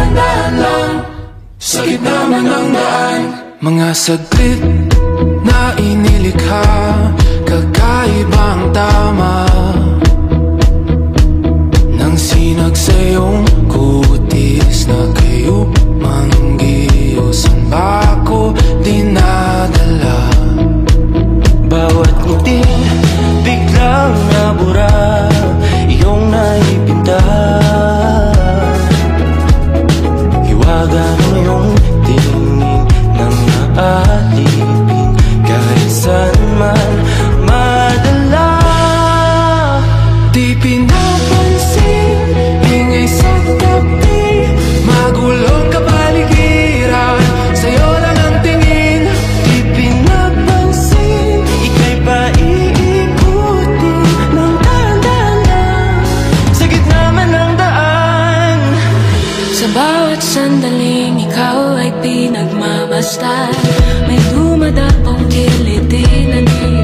dahan-dahan lang sa gitna man ng daan. Mga saglit na inilikha, kakaibang tama nang sinag sa iyong kutis na kayo manggiyo. San ba ako dinadala? Bawat ngiti biglang nabura, iyong naipinta. Hiwaga mo yung tingin ng naalipin, kahit saan man madala. Di pinapansin, ingay sa tabi, magulong kapaligiran, sa'yo lang ang tingin. Di pinapansin, ika'y paiikutin ng dahan-dahan lang sa gitna man ng daan. Sa bawat sandaling ikaw ay pinagmamasdan, may dumadapong kiliti na di